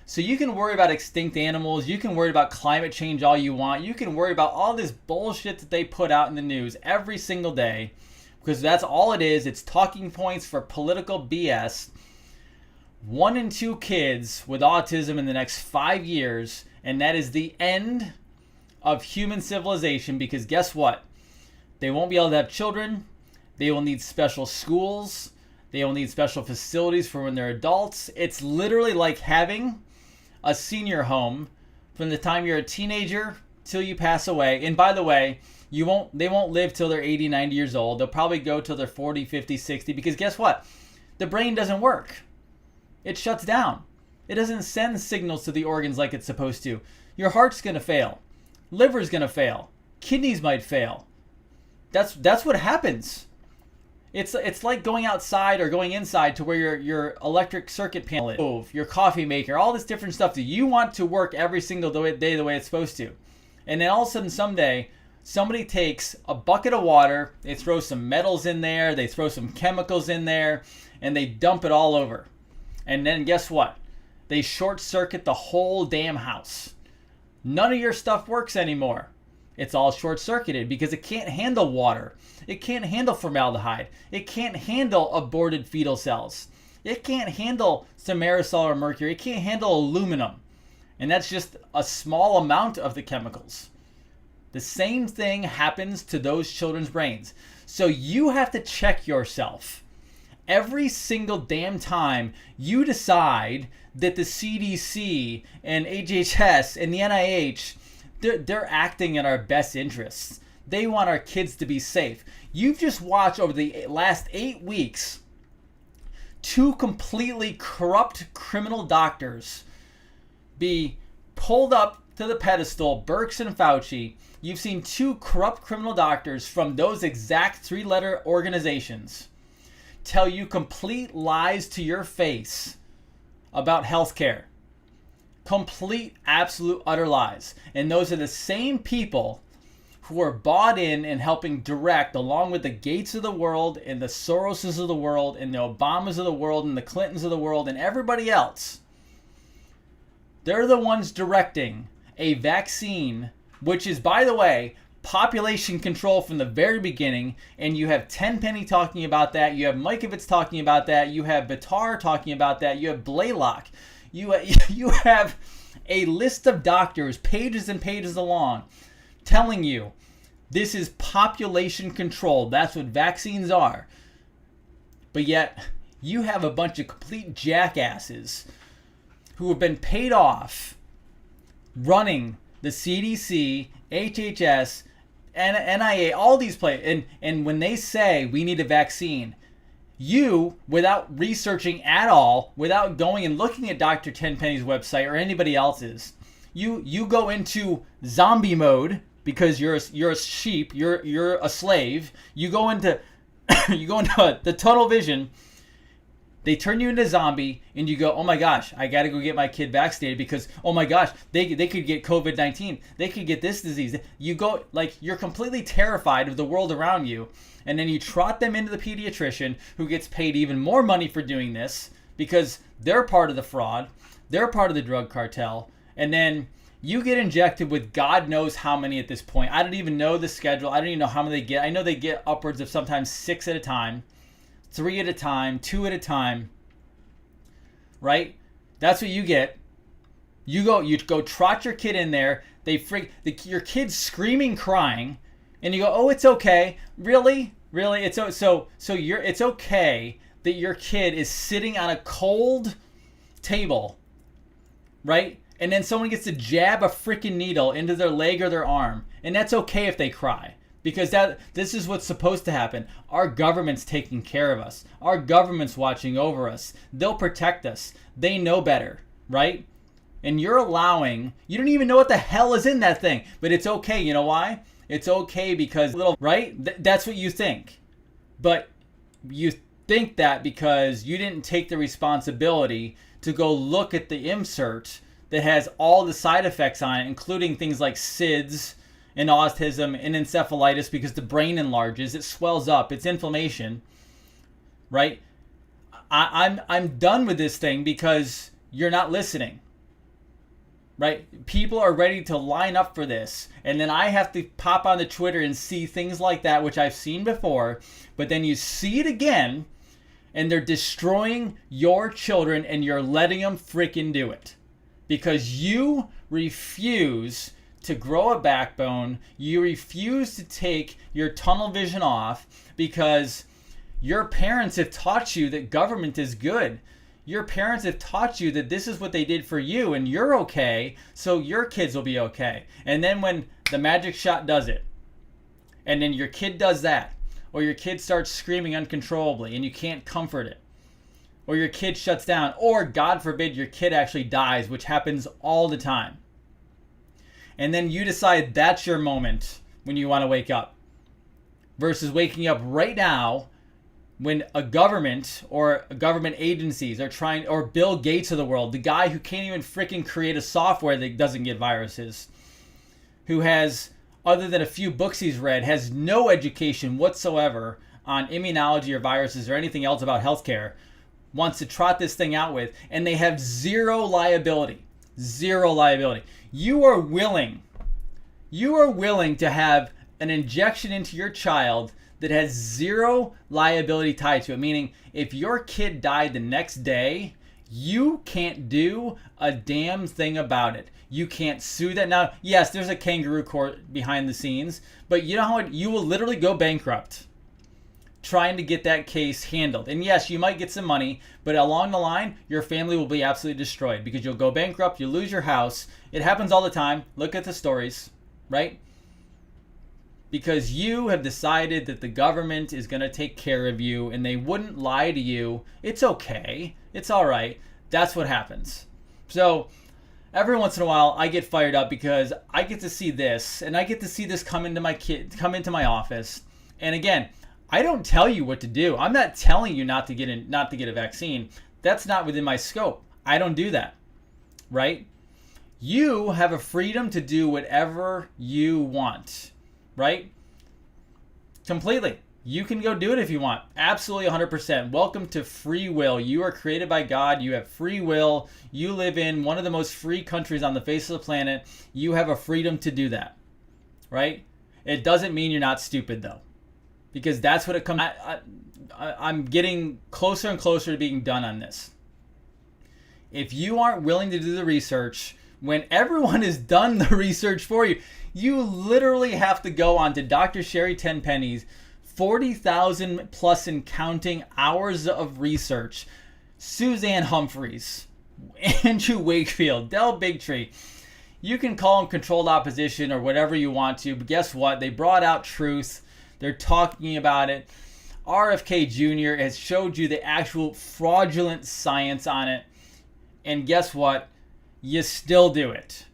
So you can worry about extinct animals. You can worry about climate change all you want. You can worry about all this bullshit that they put out in the news every single day, because that's all it is. It's talking points for political BS. 1 in 2 kids with autism in the next 5 years, and that is the end of human civilization, because guess what? They won't be able to have children. They will need special schools. They will need special facilities for when they're adults. It's literally like having a senior home from the time you're a teenager till you pass away. And by the way, they won't live till they're 80, 90 years old. They'll probably go till they're 40, 50, 60, because guess what? The brain doesn't work. It shuts down. It doesn't send signals to the organs like it's supposed to. Your heart's going to fail. Liver's going to fail. Kidneys might fail. That's what happens. It's like going outside or going inside to where your electric circuit panel, your coffee maker, all this different stuff that you want to work every single day the way it's supposed to. And then all of a sudden someday, somebody takes a bucket of water, they throw some metals in there, they throw some chemicals in there, and they dump it all over. And then guess what? They short circuit the whole damn house. None of your stuff works anymore. It's all short circuited because it can't handle water. It can't handle formaldehyde. It can't handle aborted fetal cells. It can't handle some aerosol or mercury. It can't handle aluminum. And that's just a small amount of the chemicals. The same thing happens to those children's brains. So you have to check yourself every single damn time you decide that the CDC and HHS and the NIH, they're acting in our best interests. They want our kids to be safe. You've just watched over the last 8 weeks 2 completely corrupt criminal doctors be pulled up to the pedestal, Birx and Fauci. You've seen 2 corrupt criminal doctors from those exact 3-letter organizations tell you complete lies to your face about healthcare. Complete, absolute, utter lies. And those are the same people who are bought in and helping direct, along with the Gates of the world and the Soroses of the world and the Obamas of the world and the Clintons of the world and everybody else. They're the ones directing a vaccine, which is, by the way, population control from the very beginning. And you have Tenpenny talking about that. You have Mikovits talking about that. You have Bitar talking about that. You have Blaylock. You have a list of doctors, pages and pages long, telling you this is population control. That's what vaccines are. But yet, you have a bunch of complete jackasses who have been paid off running the CDC, HHS, NIA, all these places. And when they say we need a vaccine, you, without researching at all, without going and looking at Dr. Tenpenny's website or anybody else's, you go into zombie mode because you're a sheep, you're a slave. You go into the tunnel vision. They turn you into a zombie, and you go, oh my gosh, I got to go get my kid vaccinated because, oh my gosh, they could get COVID-19. They could get this disease. You go, like, you're completely terrified of the world around you, and then you trot them into the pediatrician who gets paid even more money for doing this because they're part of the fraud. They're part of the drug cartel. And then you get injected with God knows how many at this point. I don't even know the schedule. I don't even know how many they get. I know they get upwards of sometimes 6 at a time. 3 at a time, 2 at a time, right? That's what you get. You go trot your kid in there. Your kid's screaming, crying, and you go, oh, it's okay. Really? It's okay that your kid is sitting on a cold table, right? And then someone gets to jab a freaking needle into their leg or their arm, and that's okay if they cry. Because this is what's supposed to happen. Our government's taking care of us. Our government's watching over us. They'll protect us. They know better, right? And you're allowing, you don't even know what the hell is in that thing. But it's okay. You know why? It's okay because right? That's what you think. But you think that because you didn't take the responsibility to go look at the insert that has all the side effects on it, including things like SIDS, and autism and encephalitis because the brain enlarges, it swells up, it's inflammation, right? I'm done with this thing because you're not listening, right? People are ready to line up for this, and then I have to pop on the Twitter and see things like that, which I've seen before, but then you see it again, and they're destroying your children, and you're letting them freaking do it because you refuse to grow a backbone. You refuse to take your tunnel vision off because your parents have taught you that government is good. Your parents have taught you that this is what they did for you and you're okay, so your kids will be okay. And then when the magic shot does it, and then your kid does that, or your kid starts screaming uncontrollably and you can't comfort it, or your kid shuts down, or God forbid your kid actually dies, which happens all the time. And then you decide that's your moment when you want to wake up versus waking up right now when a government or government agencies are trying, or Bill Gates of the world, the guy who can't even freaking create a software that doesn't get viruses, who has, other than a few books he's read, has no education whatsoever on immunology or viruses or anything else about healthcare, wants to trot this thing out with, and they have zero liability. Zero liability. You are willing to have an injection into your child that has zero liability tied to it. Meaning, if your kid died the next day, you can't do a damn thing about it. You can't sue that. Now, yes, there's a kangaroo court behind the scenes, but you know how you will literally go bankrupt trying to get that case handled. And yes, you might get some money, but along the line, your family will be absolutely destroyed because you'll go bankrupt, you'll lose your house. It happens all the time. Look at the stories, right? Because you have decided that the government is going to take care of you and they wouldn't lie to you. It's okay. It's all right. That's what happens. So every once in a while, I get fired up because I get to see this, and I get to see this come into my office. And again, I don't tell you what to do. I'm not telling you not to get a vaccine. That's not within my scope. I don't do that, right? You have a freedom to do whatever you want. right? Completely. You can go do it if you want. Absolutely 100%. Welcome to free will. You are created by God. You have free will. You live in one of the most free countries on the face of the planet. You have a freedom to do that, right? It doesn't mean you're not stupid, though, because that's what it comes. I'm getting closer and closer to being done on this. If you aren't willing to do the research, when everyone has done the research for you, you literally have to go on to Dr. Sherry Tenpenny's 40,000 plus and counting hours of research. Suzanne Humphreys, Andrew Wakefield, Del Bigtree. You can call them controlled opposition or whatever you want to, but guess what? They brought out truth. They're talking about it. RFK Jr. has showed you the actual fraudulent science on it. And guess what? You still do it.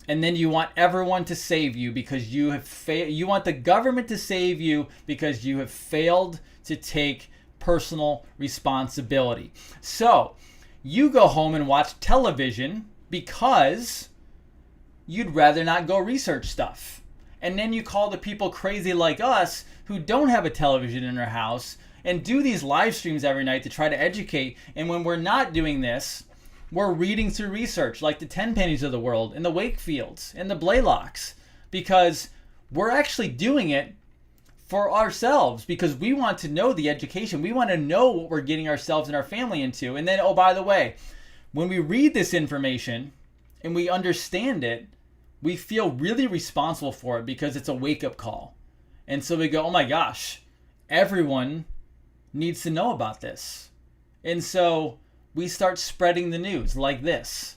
And then you want everyone to save you because you have you want the government to save you because you have failed to take personal responsibility. So you go home and watch television because you'd rather not go research stuff. And then you call the people crazy like us who don't have a television in their house and do these live streams every night to try to educate. And when we're not doing this, we're reading through research like the Tenpennies of the world and the Wakefields and the Blaylocks, because we're actually doing it for ourselves because we want to know the education. We want to know what we're getting ourselves and our family into. And then, oh, by the way, when we read this information and we understand it, we feel really responsible for it because it's a wake-up call. And so we go, oh my gosh, everyone needs to know about this. And so we start spreading the news like this,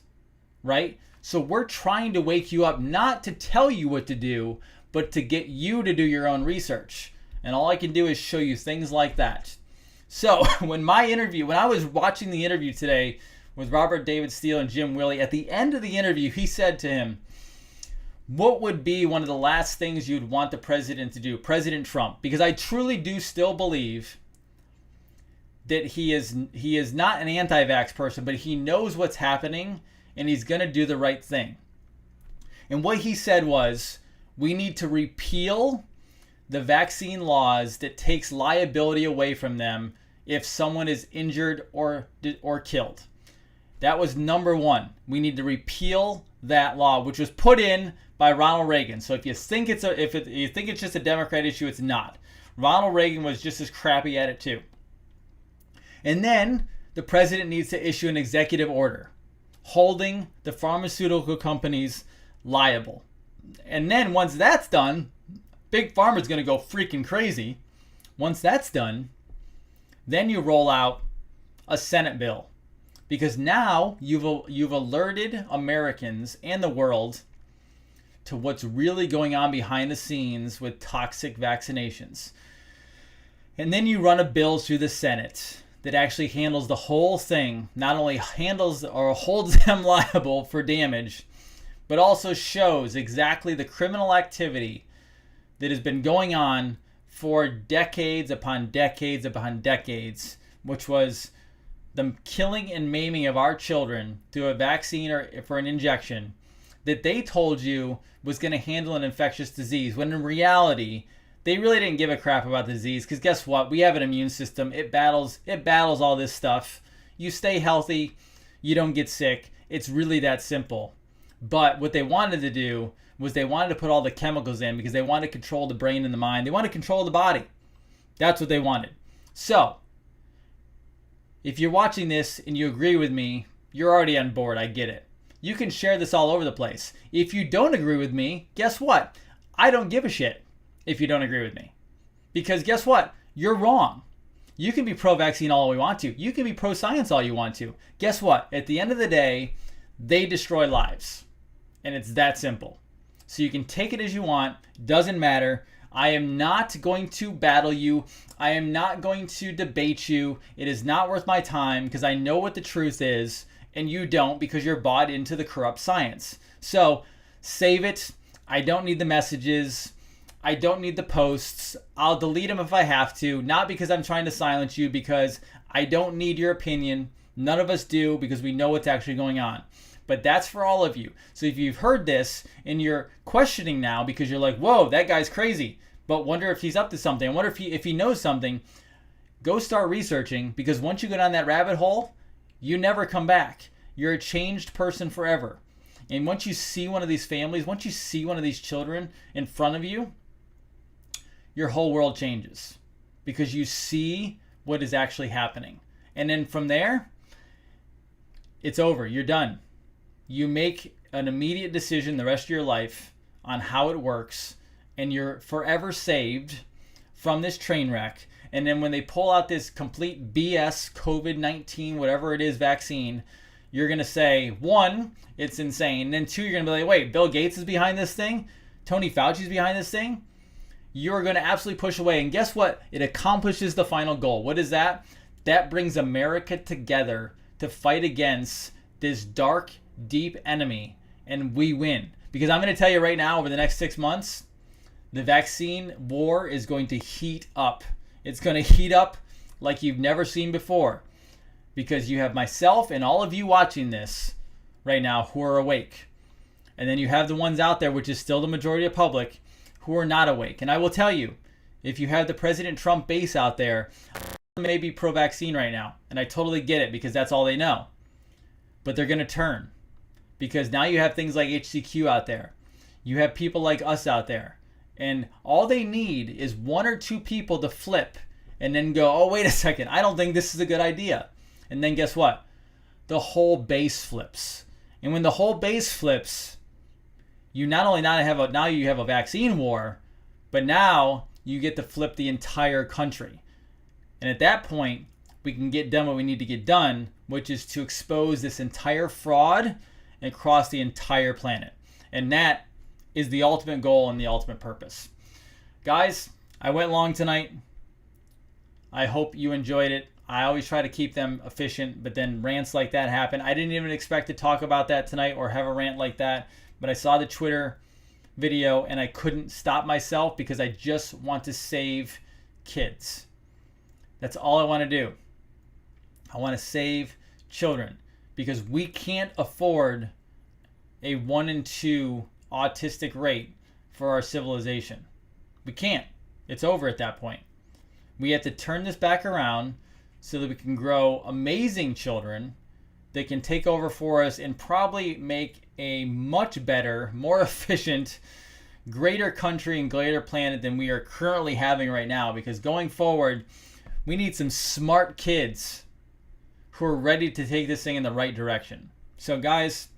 right? So we're trying to wake you up, not to tell you what to do, but to get you to do your own research. And all I can do is show you things like that. So when I was watching the interview today with Robert David Steele and Jim Willey, at the end of the interview, he said to him, what would be one of the last things you'd want the president to do, President Trump? Because I truly do still believe that he is not an anti-vax person, but he knows what's happening and he's going to do the right thing. And what he said was, we need to repeal the vaccine laws that takes liability away from them if someone is injured or killed. That was number one. We need to repeal that law, which was put in by Ronald Reagan. So if you think it's just a Democrat issue, it's not. Ronald Reagan was just as crappy at it too. And then the president needs to issue an executive order holding the pharmaceutical companies liable. And then once that's done, Big Pharma's going to go freaking crazy. Once that's done, then you roll out a Senate bill. Because now you've alerted Americans and the world to what's really going on behind the scenes with toxic vaccinations. And then you run a bill through the Senate that actually handles the whole thing, not only handles or holds them liable for damage, but also shows exactly the criminal activity that has been going on for decades upon decades upon decades, which was the killing and maiming of our children through a vaccine or for an injection that they told you was going to handle an infectious disease, when in reality, they really didn't give a crap about the disease, because guess what? We have an immune system. It battles all this stuff. You stay healthy, you don't get sick. It's really that simple. But what they wanted to do was they wanted to put all the chemicals in because they wanted to control the brain and the mind. They wanted to control the body. That's what they wanted. So, if you're watching this and you agree with me, you're already on board. I get it. You can share this all over the place. If you don't agree with me, guess what? I don't give a shit if you don't agree with me. Because guess what? You're wrong. You can be pro-vaccine all you want to. You can be pro-science all you want to. Guess what? At the end of the day, they destroy lives. And it's that simple. So you can take it as you want. Doesn't matter. I am not going to battle you. I am not going to debate you. It is not worth my time because I know what the truth is and you don't because you're bought into the corrupt science. So save it. I don't need the messages. I don't need the posts. I'll delete them if I have to. Not because I'm trying to silence you, because I don't need your opinion. None of us do, because we know what's actually going on. But that's for all of you. So if you've heard this and you're questioning now because you're like, whoa, that guy's crazy, but wonder if he's up to something. I wonder if he knows something. Go start researching, because once you go down that rabbit hole, you never come back. You're a changed person forever. And once you see one of these families, once you see one of these children in front of you, your whole world changes because you see what is actually happening. And then from there, it's over. You're done. You make an immediate decision the rest of your life on how it works, and you're forever saved from this train wreck. And then when they pull out this complete BS COVID-19, whatever it is, vaccine, you're going to say, one, it's insane. And then two, you're going to be like, wait, Bill Gates is behind this thing? Tony Fauci's behind this thing? You're going to absolutely push away. And guess what? It accomplishes the final goal. What is that? That brings America together to fight against this dark, deep enemy, and we win. Because I'm going to tell you right now, over the next 6 months, the vaccine war is going to heat up. It's going to heat up like you've never seen before, because you have myself and all of you watching this right now who are awake. And then you have the ones out there, which is still the majority of public, who are not awake. And I will tell you, if you have the President Trump base out there, may be pro-vaccine right now. And I totally get it, because that's all they know. But they're going to turn, because now you have things like HCQ out there. You have people like us out there. And all they need is one or two people to flip and then go, oh, wait a second, I don't think this is a good idea. And then guess what? The whole base flips. And when the whole base flips, you not only now you have a vaccine war, but now you get to flip the entire country. And at that point, we can get done what we need to get done, which is to expose this entire fraud across the entire planet. And that is the ultimate goal and the ultimate purpose. Guys, I went long tonight. I hope you enjoyed it. I always try to keep them efficient, but then rants like that happen. I didn't even expect to talk about that tonight or have a rant like that, but I saw the Twitter video and I couldn't stop myself, because I just want to save kids. That's all I want to do. I want to save children, because we can't afford a 1 in 2 autistic rate for our civilization. We can't. It's over at that point. We have to turn this back around so that we can grow amazing children that can take over for us and probably make a much better, more efficient, greater country and greater planet than we are currently having right now. Because going forward, we need some smart kids who are ready to take this thing in the right direction. So guys,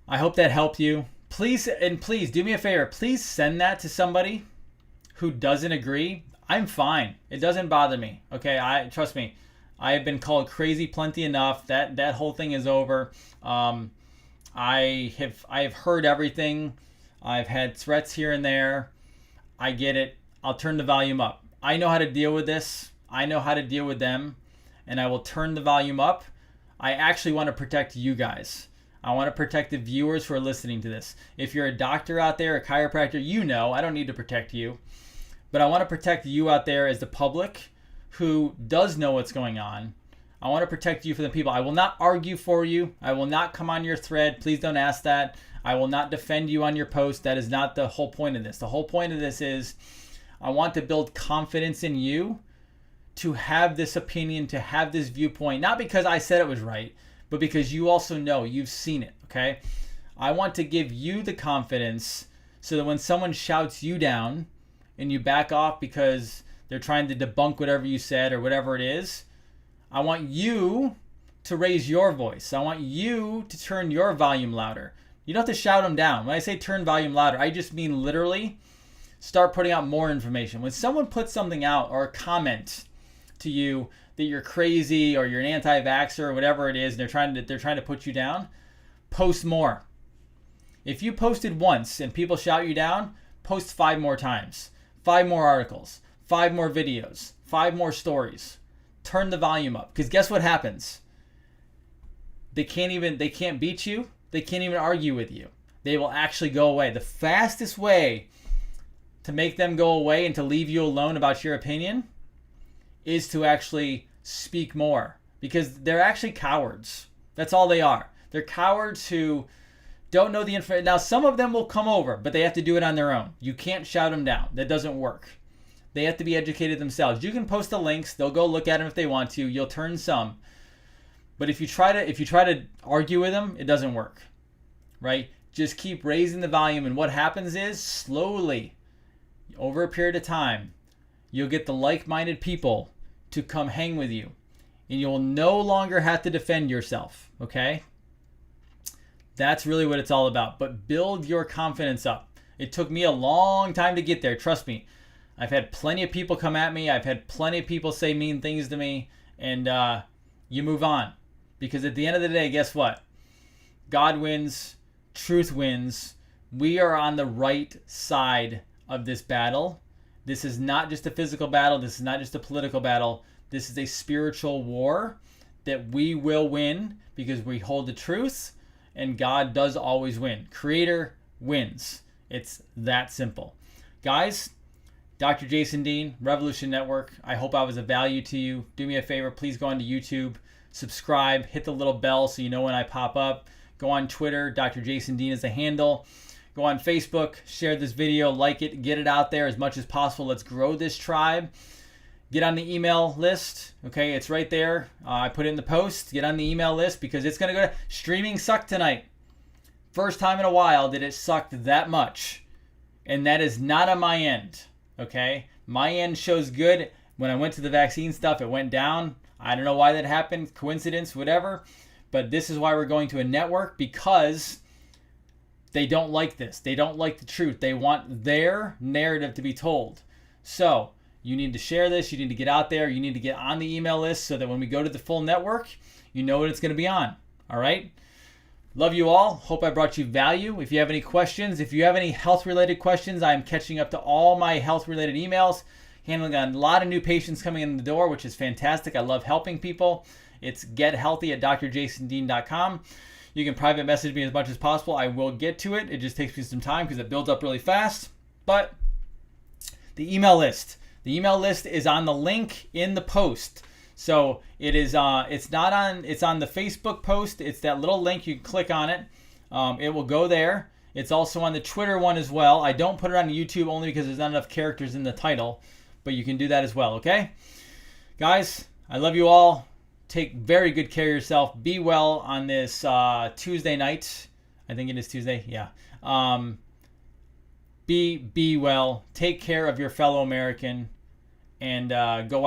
I hope that helped you. Please do me a favor. Please send that to somebody who doesn't agree. I'm fine. It doesn't bother me. Okay, trust me. I have been called crazy plenty enough. That whole thing is over. I have heard everything. I've had threats here and there. I get it. I'll turn the volume up. I know how to deal with this. I know how to deal with them, and I will turn the volume up. I actually want to protect you guys. I want to protect the viewers who are listening to this. If you're a doctor out there, a chiropractor, you know, I don't need to protect you. But I want to protect you out there as the public who does know what's going on. I want to protect you from the people. I will not argue for you. I will not come on your thread. Please don't ask that. I will not defend you on your post. That is not the whole point of this. The whole point of this is I want to build confidence in you to have this opinion, to have this viewpoint, not because I said it was right, but because you also know, you've seen it, okay? I want to give you the confidence so that when someone shouts you down and you back off because they're trying to debunk whatever you said or whatever it is, I want you to raise your voice. I want you to turn your volume louder. You don't have to shout them down. When I say turn volume louder, I just mean literally start putting out more information. When someone puts something out or a comment to you that you're crazy or you're an anti-vaxxer or whatever it is, and they're trying to put you down, post more. If you posted once and people shout you down, post 5 more times, 5 more articles, 5 more videos, 5 more stories. Turn the volume up, because guess what happens? They can't beat you. They can't even argue with you. They will actually go away. The fastest way to make them go away and to leave you alone about your opinion is to actually speak more, because they're actually cowards. That's all they are. They're cowards who don't know the information. Now, some of them will come over, but they have to do it on their own. You can't shout them down. That doesn't work. They have to be educated themselves. You can post the links. They'll go look at them if they want to. You'll turn some. But if you try to argue with them, it doesn't work, right? Just keep raising the volume, and what happens is slowly, over a period of time, you'll get the like-minded people to come hang with you, and you'll no longer have to defend yourself, okay? That's really what it's all about. But build your confidence up. It took me a long time to get there, trust me. I've had plenty of people come at me. I've had plenty of people say mean things to me, and you move on. Because at the end of the day, guess what? God wins. Truth wins. We are on the right side of this battle. This is not just a physical battle. This is not just a political battle. This is a spiritual war that we will win because we hold the truth, and God does always win. Creator wins. It's that simple. Guys, Dr. Jason Dean, Revolution Network. I hope I was of value to you. Do me a favor. Please go onto YouTube, subscribe, hit the little bell so you know when I pop up. Go on Twitter. Dr. Jason Dean is the handle. Go on Facebook. Share this video. Like it. Get it out there as much as possible. Let's grow this tribe. Get on the email list. Okay, it's right there. I put it in the post. Get on the email list because it's going to go to streaming sucked tonight. First time in a while that it sucked that much. And that is not on my end. Okay, my end shows good. When I went to the vaccine stuff, it went down. I don't know why that happened, coincidence, whatever. But this is why we're going to a network, because they don't like this. They don't like the truth. They want their narrative to be told. So you need to share this. You need to get out there. You need to get on the email list so that when we go to the full network, you know what it's going to be on. All right? Love you all. Hope I brought you value. If you have any questions, if you have any health-related questions, I am catching up to all my health-related emails, handling a lot of new patients coming in the door, which is fantastic. I love helping people. It's gethealthy@drjasondean.com. You can private message me as much as possible. I will get to it. It just takes me some time because it builds up really fast. But the email list. The email list is on the link in the post. So it is. It's not on. It's on the Facebook post. It's that little link. You can click on it. It will go there. It's also on the Twitter one as well. I don't put it on YouTube only because there's not enough characters in the title, but you can do that as well. Okay, guys. I love you all. Take very good care of yourself. Be well on this Tuesday night. I think it is Tuesday. Yeah. Be well. Take care of your fellow American, and go watch